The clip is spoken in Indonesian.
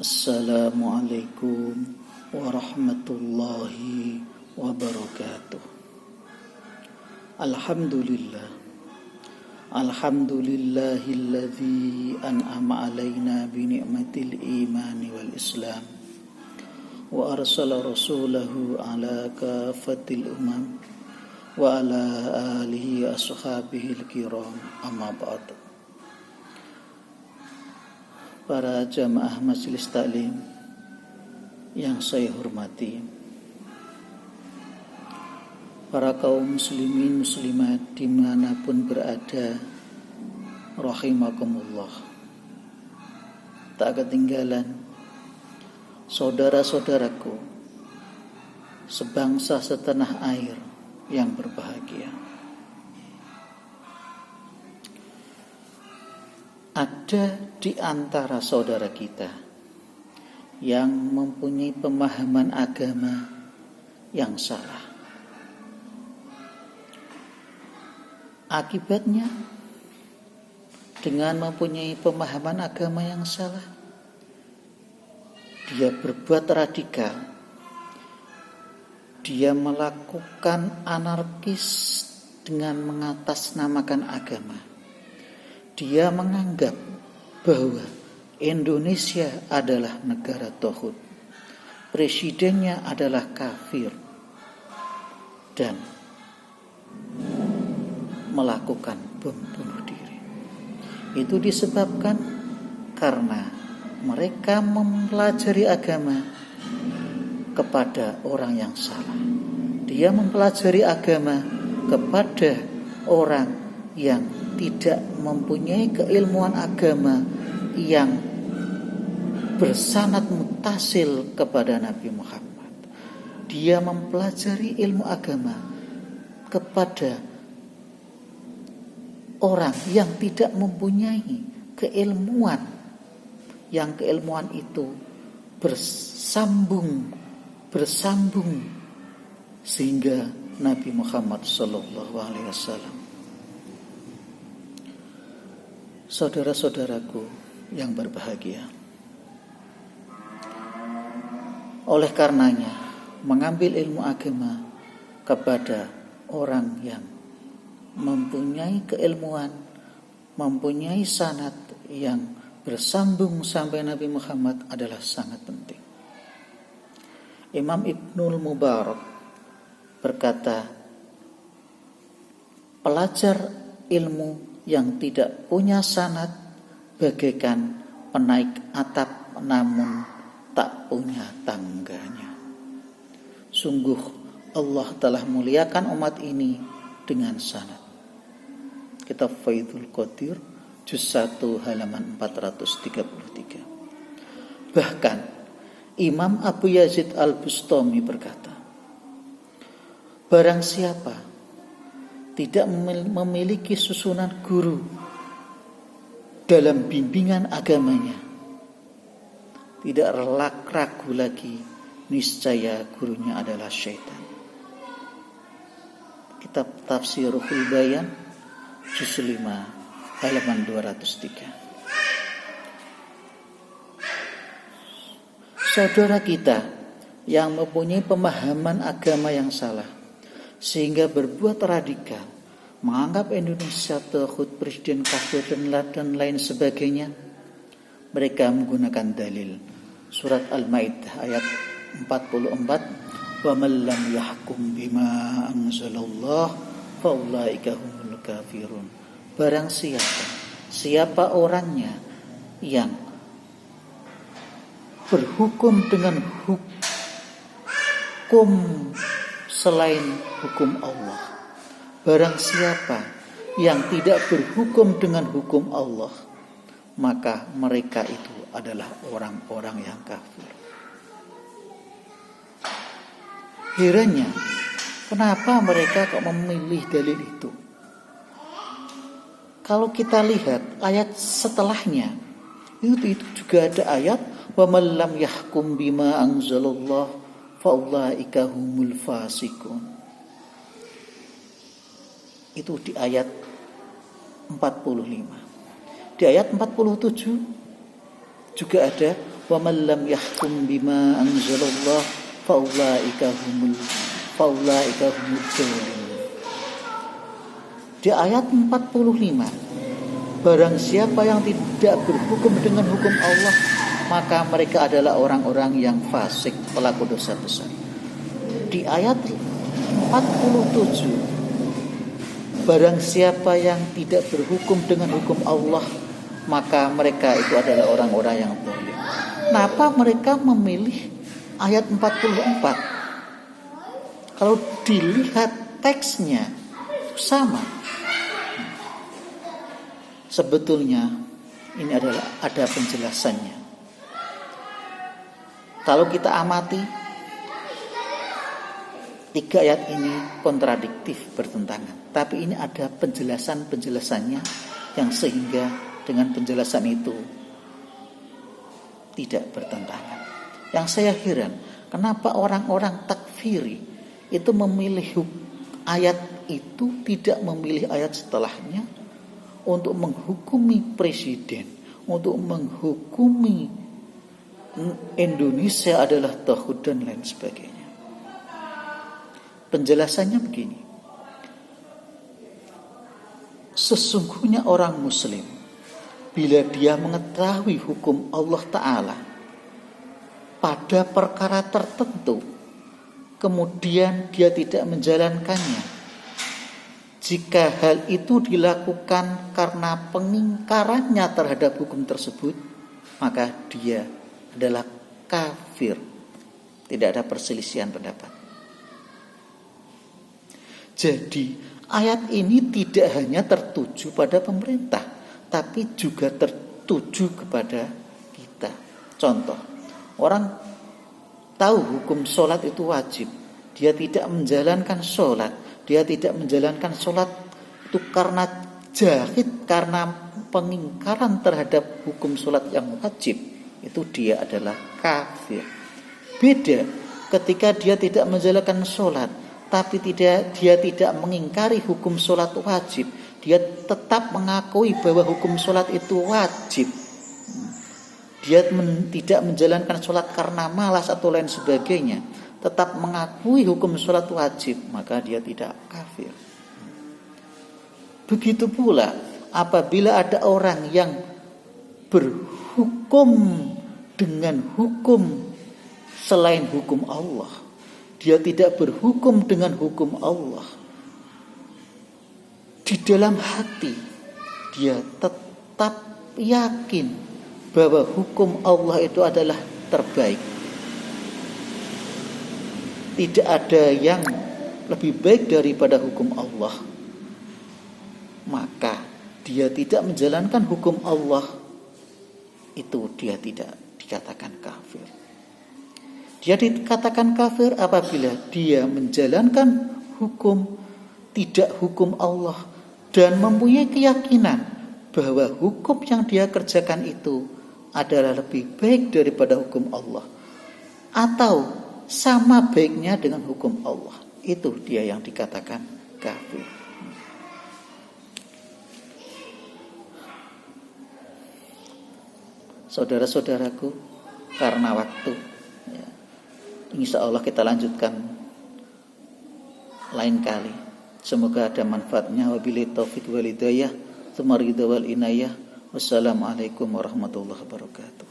Assalamualaikum warahmatullahi wabarakatuh. Alhamdulillah. Alhamdulillahilladzi an'ama alaina bi ni'matil imani wal islam wa arsala rasulahu ala kafatil umam wa ala alihi ashabihil kiram, amma ba'd. Para jamaah majelis taklim yang saya hormati, para kaum muslimin muslimat dimanapun berada, rahimakumullah. Tak ketinggalan saudara-saudaraku sebangsa setanah air yang berbahagia. Ada di antara saudara kita yang mempunyai pemahaman agama yang salah. Akibatnya, dengan mempunyai pemahaman agama yang salah, dia berbuat radikal. Dia melakukan anarkis dengan mengatasnamakan agama. Dia menganggap bahwa Indonesia adalah negara tauhid, presidennya adalah kafir, dan melakukan bom bunuh diri. Itu disebabkan karena mereka mempelajari agama kepada orang yang salah. Dia mempelajari agama kepada orang yang tidak mempunyai keilmuan agama yang bersanad mutasil kepada Nabi Muhammad. Dia mempelajari ilmu agama kepada orang yang tidak mempunyai keilmuan, yang keilmuan itu bersambung sehingga Nabi Muhammad SAW. Saudara-saudaraku yang berbahagia, oleh karenanya mengambil ilmu agama kepada orang yang mempunyai keilmuan, mempunyai sanad yang bersambung sampai Nabi Muhammad adalah sangat penting. Imam Ibnul Mubarak berkata, pelajar ilmu yang tidak punya sanad bagaikan penaik atap namun tak punya tangganya. Sungguh Allah telah muliakan umat ini dengan sanad. Kitab Faidul Qadir juz 1 halaman 433. Bahkan Imam Abu Yazid Al-Bustami berkata, barang siapa tidak memiliki susunan guru dalam bimbingan agamanya, tidak ragu lagi niscaya gurunya adalah syaitan. Kitab Tafsirul Bayan juz 5 halaman 203. Saudara kita yang mempunyai pemahaman agama yang salah sehingga berbuat radikal, menganggap Indonesia tauhid, presiden kafir dan lain sebagainya, mereka menggunakan dalil surat Al-Maidah ayat 44, wa man lam yahkum bima anzalallah fa ulaika humul kafirun. Barang siapa orangnya yang berhukum dengan hukum selain hukum Allah, barang siapa yang tidak berhukum dengan hukum Allah, maka mereka itu adalah orang-orang yang kafir. Herannya, kenapa mereka kok memilih dalil itu? Kalau kita lihat ayat setelahnya, itu juga ada ayat wa man lam yahkum bima anzalallah faulaika humul fasikun. Itu di ayat 45. Di ayat 47 juga ada wa man lam yahkum bima anzalallah faulaika humul zalimun. Di ayat 45, barang siapa yang tidak berhukum dengan hukum Allah, maka mereka adalah orang-orang yang fasik, pelaku dosa besar. Di ayat 47, barang siapa yang tidak berhukum dengan hukum Allah, maka mereka itu adalah orang-orang yang zalim. Kenapa mereka memilih ayat 44? Kalau dilihat teksnya sama. Sebetulnya ini ada penjelasannya. Kalau kita amati, 3 ayat ini kontradiktif, bertentangan. Tapi ini ada penjelasannya yang sehingga dengan penjelasan itu tidak bertentangan. Yang saya heran, kenapa orang-orang takfiri itu memilih ayat itu, tidak memilih ayat setelahnya untuk menghukumi presiden, untuk menghukumi Indonesia adalah tauhid dan lain sebagainya. Penjelasannya begini. Sesungguhnya orang muslim, bila dia mengetahui hukum Allah Ta'ala pada perkara tertentu, kemudian dia tidak menjalankannya, jika hal itu dilakukan karena pengingkarannya terhadap hukum tersebut, maka dia adalah kafir. Tidak ada perselisihan pendapat. Jadi ayat ini tidak hanya tertuju pada pemerintah, tapi juga tertuju kepada kita. Contoh, orang tahu hukum sholat itu wajib, dia tidak menjalankan sholat. Dia tidak menjalankan sholat itu karena jahid, karena pengingkaran terhadap hukum sholat yang wajib, itu dia adalah kafir. Beda ketika dia tidak menjalankan sholat, tapi dia tidak mengingkari hukum sholat wajib, dia tetap mengakui bahwa hukum sholat itu wajib. Dia tidak menjalankan sholat karena malas atau lain sebagainya, tetap mengakui hukum sholat wajib, maka dia tidak kafir. Begitu pula apabila ada orang yang berhukum dengan hukum selain hukum Allah, dia tidak berhukum dengan hukum Allah, di dalam hati dia tetap yakin bahwa hukum Allah itu adalah terbaik. Tidak ada yang lebih baik daripada hukum Allah, maka dia tidak menjalankan hukum Allah, itu dia tidak dikatakan kafir. Dia dikatakan kafir apabila dia menjalankan hukum tidak hukum Allah dan mempunyai keyakinan bahwa hukum yang dia kerjakan itu adalah lebih baik daripada hukum Allah, atau sama baiknya dengan hukum Allah. Itu dia yang dikatakan kafir. Saudara-saudaraku, karena waktu, insya Allah kita lanjutkan lain kali. Semoga ada manfaatnya. Wabillahi taufiq wal hidayah, tsumma ridha wal inayah. Wassalamualaikum warahmatullahi wabarakatuh.